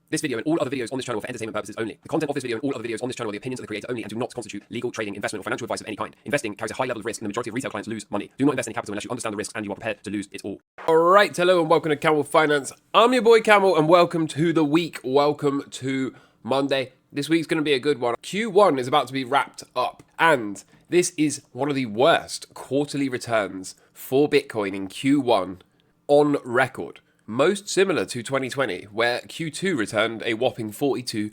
This video and all other videos on this channel are for entertainment purposes only. The content of this video and all other videos on this channel are the opinions of the creator only and do not constitute legal, trading, investment, or financial advice of any kind. Investing carries a high level of risk and the majority of retail clients lose money. Do not invest any capital unless you understand the risks and you are prepared to lose it all. Alright, hello and welcome to Camel Finance. I'm your boy Camel and welcome to the week. Welcome to Monday. This week's going to be a good one. Q1 is about to be wrapped up and this is one of the worst quarterly returns for Bitcoin in Q1 on record. Most similar to 2020, where Q2 returned a whopping 42%.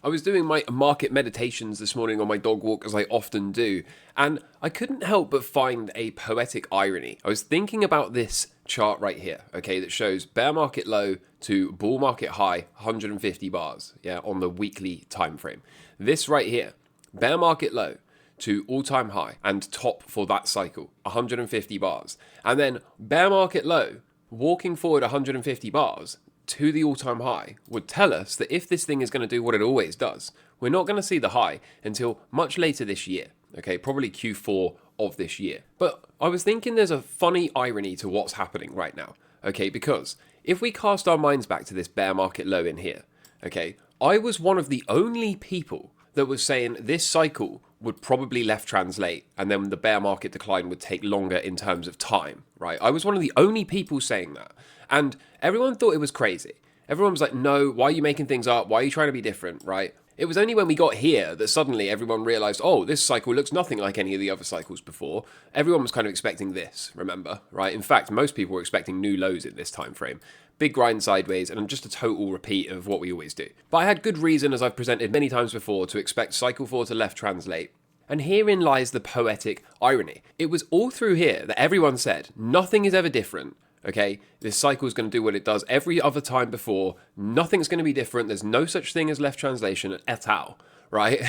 I was doing my market meditations this morning on my dog walk, as I often do, and I couldn't help but find a poetic irony. I was thinking about this chart right here, okay, that shows bear market low to bull market high, 150 bars, yeah, on the weekly time frame. This right here, bear market low to all-time high and top for that cycle, 150 bars. And then bear market low, walking forward 150 bars to the all-time high would tell us that if this thing is going to do what it always does, we're not going to see the high until much later this year, okay, probably Q4 of this year. But I was thinking there's a funny irony to what's happening right now, okay, because if we cast our minds back to this bear market low in here, okay, I was one of the only people that was saying this cycle would probably left translate and then the bear market decline would take longer in terms of time, right? I was one of the only people saying that. And everyone thought it was crazy. Everyone was like, no, why are you making things up? Why are you trying to be different, right? It was only when we got here that suddenly everyone realized, oh, this cycle looks nothing like any of the other cycles before. Everyone was kind of expecting this, remember, right? In fact, most people were expecting new lows in this time frame. Big grind sideways and just a total repeat of what we always do. But I had good reason, as I've presented many times before, to expect cycle 4 to left translate. And herein lies the poetic irony. It was all through here that everyone said, nothing is ever different. Okay, this cycle is going to do what it does every other time before. Nothing's going to be different. There's no such thing as left translation et al. Right?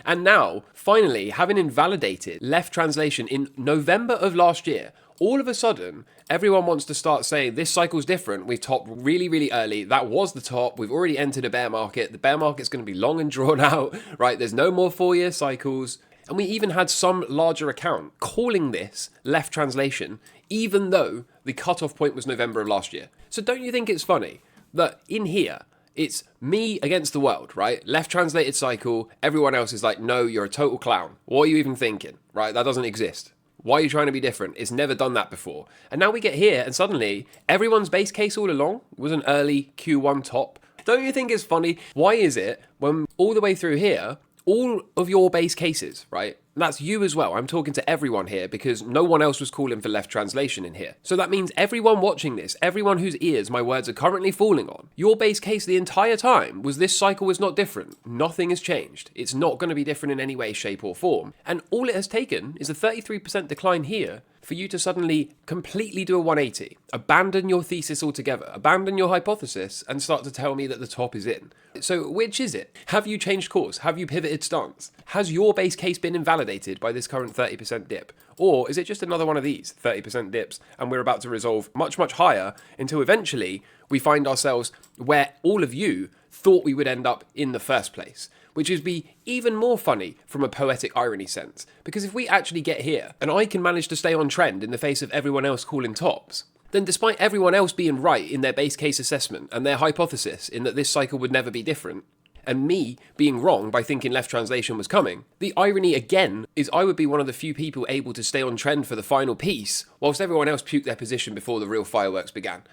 And now, finally, having invalidated left translation in November of last year, all of a sudden, everyone wants to start saying this cycle's different. We've topped really, really early. That was the top. We've already entered a bear market. The bear market's going to be long and drawn out, right? There's no more 4-year cycles. And we even had some larger account calling this left translation, even though the cutoff point was November of last year. So don't you think it's funny that in here, it's me against the world, right? Left translated cycle. Everyone else is like, no, you're a total clown. What are you even thinking, right? That doesn't exist. Why are you trying to be different? It's never done that before. And now we get here and suddenly everyone's base case all along was an early Q1 top. Don't you think it's funny? Why is it when all the way through here, all of your base cases, right? And that's you as well. I'm talking to everyone here because no one else was calling for left translation in here. So that means everyone watching this, everyone whose ears my words are currently falling on, your base case the entire time was this cycle was not different. Nothing has changed. It's not going to be different in any way, shape or form. And all it has taken is a 33% decline here for you to suddenly completely do a 180, abandon your thesis altogether, abandon your hypothesis and start to tell me that the top is in. So which is it? Have you changed course? Have you pivoted stance? Has your base case been invalidated by this current 30% dip? Or is it just another one of these 30% dips and we're about to resolve much, much higher until eventually we find ourselves where all of you thought we would end up in the first place? Which is be even more funny from a poetic irony sense. Because if we actually get here and I can manage to stay on trend in the face of everyone else calling tops, then despite everyone else being right in their base case assessment and their hypothesis in that this cycle would never be different, and me being wrong by thinking left translation was coming, the irony again is I would be one of the few people able to stay on trend for the final piece, whilst everyone else puked their position before the real fireworks began.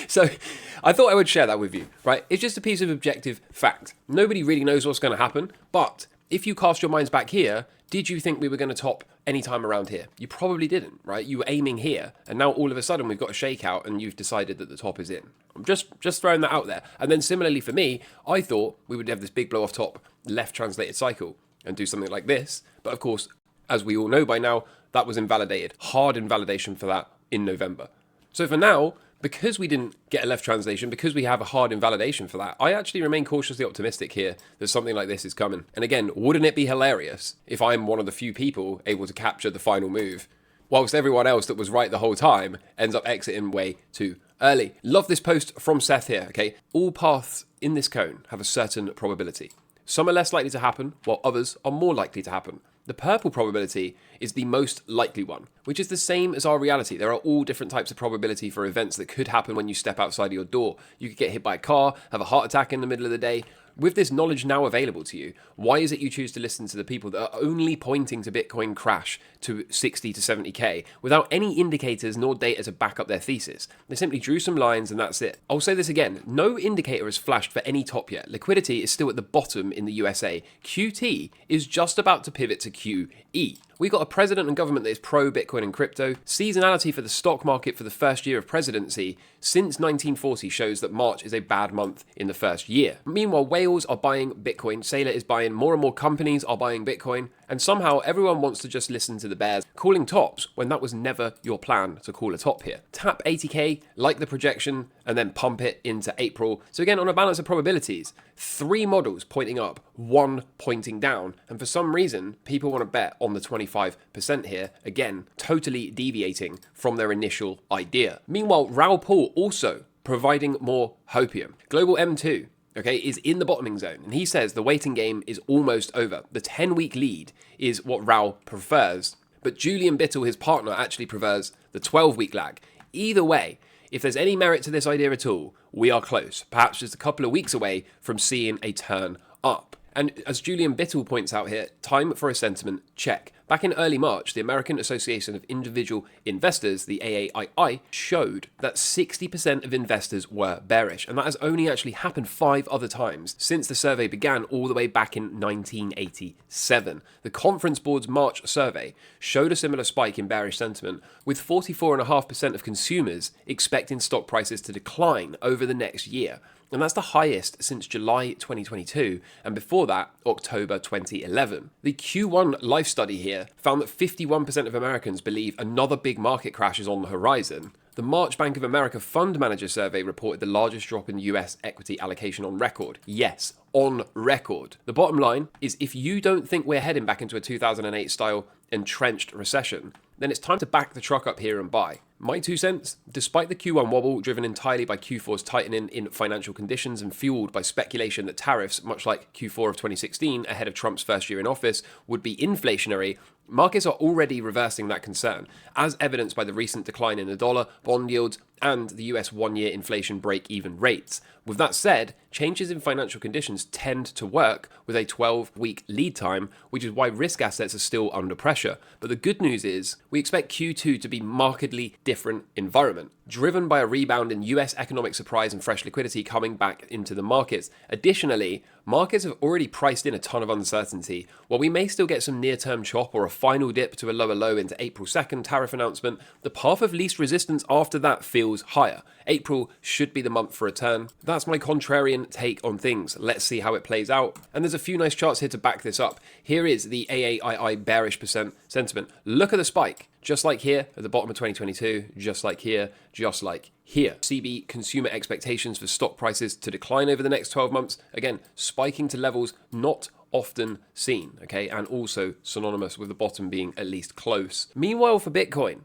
So I thought I would share that with you, right? It's just a piece of objective fact. Nobody really knows what's going to happen, but if you cast your minds back here, did you think we were going to top any time around here? You probably didn't, right? You were aiming here, and now all of a sudden we've got a shakeout and you've decided that the top is in. I'm just throwing that out there. And then similarly for me, I thought we would have this big blow off top left translated cycle and do something like this. But of course, as we all know by now, that was invalidated. Hard invalidation for that in November. So for now, because we didn't get a left translation, because we have a hard invalidation for that, I actually remain cautiously optimistic here that something like this is coming. And again, wouldn't it be hilarious if I'm one of the few people able to capture the final move, whilst everyone else that was right the whole time ends up exiting way too early? Love this post from Seth here, okay? All paths in this cone have a certain probability. Some are less likely to happen, while others are more likely to happen. The purple probability is the most likely one, which is the same as our reality. There are all different types of probability for events that could happen when you step outside of your door. You could get hit by a car, have a heart attack in the middle of the day. With this knowledge now available to you, why is it you choose to listen to the people that are only pointing to Bitcoin crash to 60 to 70k without any indicators nor data to back up their thesis? They simply drew some lines and that's it. I'll say this again, no indicator has flashed for any top yet. Liquidity is still at the bottom in the USA. QT is just about to pivot to QE. We got a president and government that is pro-Bitcoin and crypto. Seasonality for the stock market for the first year of presidency since 1940 shows that March is a bad month in the first year. Meanwhile, whales are buying Bitcoin, Saylor is buying, more and more companies are buying Bitcoin, and somehow everyone wants to just listen to the bears calling tops when that was never your plan to call a top here. Tap 80k, like the projection, and then pump it into April. So again, on a balance of probabilities, 3 models pointing up, 1 pointing down, and for some reason, people want to bet on the 25% here, again, totally deviating from their initial idea. Meanwhile, Raoul Pal also providing more hopium. Global M2, okay, is in the bottoming zone, and he says the waiting game is almost over. The 10-week lead is what Raoul prefers, but Julian Bittle, his partner, actually prefers the 12-week lag. Either way, if there's any merit to this idea at all, we are close, perhaps just a couple of weeks away from seeing a turn up. And as Julian Bittle points out here, time for a sentiment check. Back in early March, the American Association of Individual Investors, the AAII, showed that 60% of investors were bearish, and that has only actually happened 5 other times since the survey began all the way back in 1987. The Conference Board's March survey showed a similar spike in bearish sentiment, with 44.5% of consumers expecting stock prices to decline over the next year. And that's the highest since July 2022, and before that, October 2011. The Q1 Life study here found that 51% of Americans believe another big market crash is on the horizon. The March Bank of America Fund Manager Survey reported the largest drop in US equity allocation on record. Yes, on record. The bottom line is if you don't think we're heading back into a 2008 style entrenched recession, then it's time to back the truck up here and buy. My 2 cents, despite the Q1 wobble driven entirely by Q4's tightening in financial conditions and fueled by speculation that tariffs, much like Q4 of 2016 ahead of Trump's first year in office, would be inflationary, markets are already reversing that concern, as evidenced by the recent decline in the dollar, bond yields, and the US 1-year inflation break-even rates. With that said, changes in financial conditions tend to work with a 12-week lead time, which is why risk assets are still under pressure. But the good news is, we expect Q2 to be markedly different environment, driven by a rebound in US economic surprise and fresh liquidity coming back into the markets. Additionally, markets have already priced in a ton of uncertainty. While we may still get some near-term chop or a final dip to a lower low into April 2nd tariff announcement, the path of least resistance after that feels higher. April should be the month for a turn. That's my contrarian take on things. Let's see how it plays out. And there's a few nice charts here to back this up. Here is the AAII bearish percent sentiment. Look at the spike. Just like here at the bottom of 2022, just like here, just like here. CB consumer expectations for stock prices to decline over the next 12 months. Again, spiking to levels not often seen, okay? And also synonymous with the bottom being at least close. Meanwhile, for Bitcoin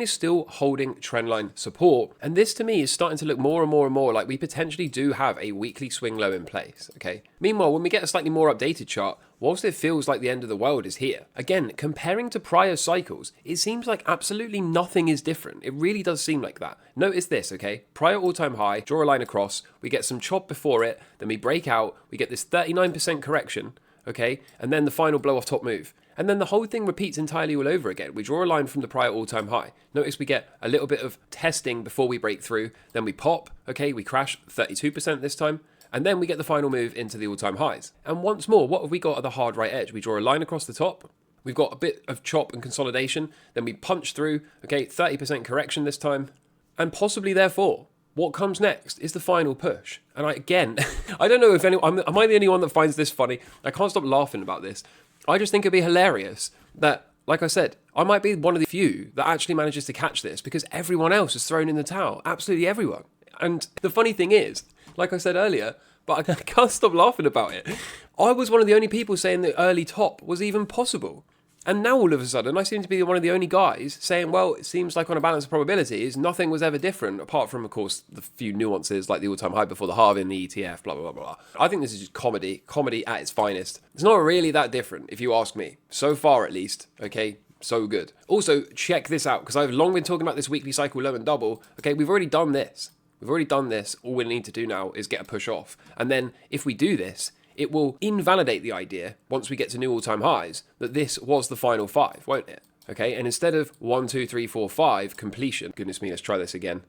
is still holding trendline support, and this to me is starting to look more and more and more like we potentially do have a weekly swing low in place, okay? Meanwhile, when we get a slightly more updated chart, whilst it feels like the end of the world is here, again, comparing to prior cycles, it seems like absolutely nothing is different. It really does seem like that. Notice this, okay? Prior all-time high, draw a line across, we get some chop before it, then we break out, we get this 39% correction, okay? And then the final blow off top move. And then the whole thing repeats entirely all over again. We draw a line from the prior all-time high. Notice we get a little bit of testing before we break through. Then we pop, okay, we crash 32% this time. And then we get the final move into the all-time highs. And once more, what have we got at the hard right edge? We draw a line across the top. We've got a bit of chop and consolidation. Then we punch through, okay, 30% correction this time. And possibly, therefore, what comes next is the final push. And I don't know if anyone, am I the only one that finds this funny? I can't stop laughing about this. I just think it'd be hilarious that, like I said, I might be one of the few that actually manages to catch this because everyone else is thrown in the towel. Absolutely everyone. And the funny thing is, like I said earlier, but I can't stop laughing about it. I was one of the only people saying the early top was even possible. And now all of a sudden, I seem to be one of the only guys saying, well, it seems like on a balance of probabilities, nothing was ever different, apart from, of course, the few nuances like the all-time high before the halving, the ETF, blah, blah, blah, blah. I think this is just comedy at its finest. It's not really that different, if you ask me. So far, at least, okay? So good. Also, check this out, because I've long been talking about this weekly cycle low and double. Okay, we've already done this. All we need to do now is get a push off. And then if we do this, it will invalidate the idea, once we get to new all-time highs, that this was the final 5, won't it? Okay, and instead of 1, 2, 3, 4, 5 completion, goodness me, let's try this again.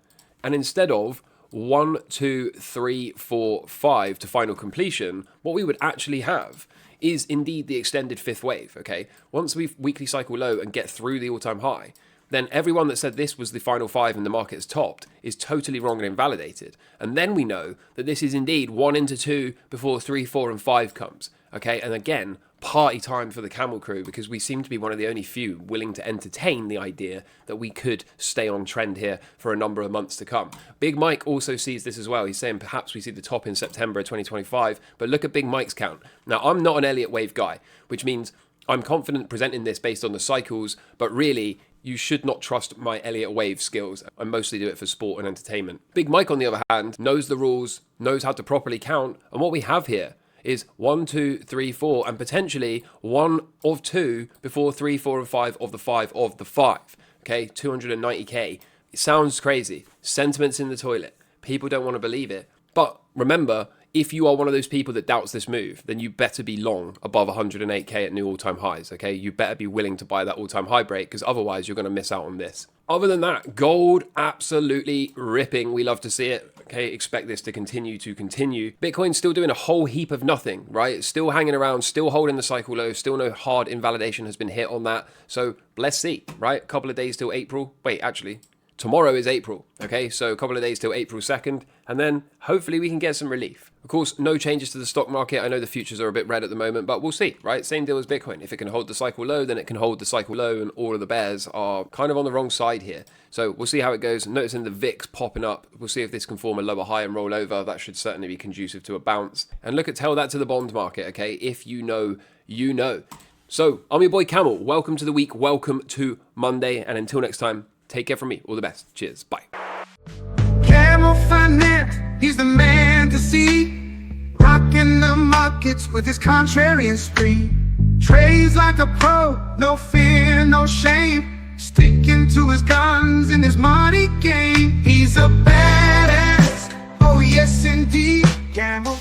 And instead of 1, 2, 3, 4, 5 to final completion, what we would actually have is indeed the extended 5th wave, okay? Once we weekly cycle low and get through the all-time high, then everyone that said this was the final 5 and the market has topped is totally wrong and invalidated. And then we know that this is indeed 1 into 2 before 3, 4, and 5 comes, okay? And again, party time for the Camel Crew, because we seem to be one of the only few willing to entertain the idea that we could stay on trend here for a number of months to come. Big Mike also sees this as well. He's saying perhaps we see the top in September 2025, but look at Big Mike's count. Now, I'm not an Elliott Wave guy, which means I'm confident presenting this based on the cycles, but really, you should not trust my Elliott Wave skills. I mostly do it for sport and entertainment. Big Mike, on the other hand, knows the rules, knows how to properly count, and what we have here is 1, 2, 3, 4, and potentially 1 of 2 before 3, 4, and 5 of the 5 of the 5. Okay, 290k. It sounds crazy. Sentiments in the toilet. People don't want to believe it. But remember, if you are one of those people that doubts this move, then you better be long above 108k at new all-time highs, okay? You better be willing to buy that all-time high break, because otherwise you're going to miss out on this. Other than that, gold absolutely ripping. We love to see it. Okay, expect this to continue. Bitcoin's still doing a whole heap of nothing, right? Still hanging around, still holding the cycle low, still no hard invalidation has been hit on that. So let's see, right? A couple of days till April. Wait, actually, tomorrow is April, okay? So a couple of days till April 2nd, and then hopefully we can get some relief. Of course, no changes to the stock market. I know the futures are a bit red at the moment, but we'll see, right? Same deal as Bitcoin. If it can hold the cycle low, then it can hold the cycle low, and all of the bears are kind of on the wrong side here. So we'll see how it goes. Noticing the VIX popping up. We'll see if this can form a lower high and roll over. That should certainly be conducive to a bounce. And look at, tell that to the bond market, okay? If you know, you know. So I'm your boy Camel. Welcome to the week. Welcome to Monday. And until next time, take care from me. All the best. Cheers. Bye. Camel Finance, he's the man to see. Rocking the markets with his contrarian spree. Trades like a pro, no fear, no shame. Sticking to his guns in his money game. He's a badass, oh yes indeed. Camel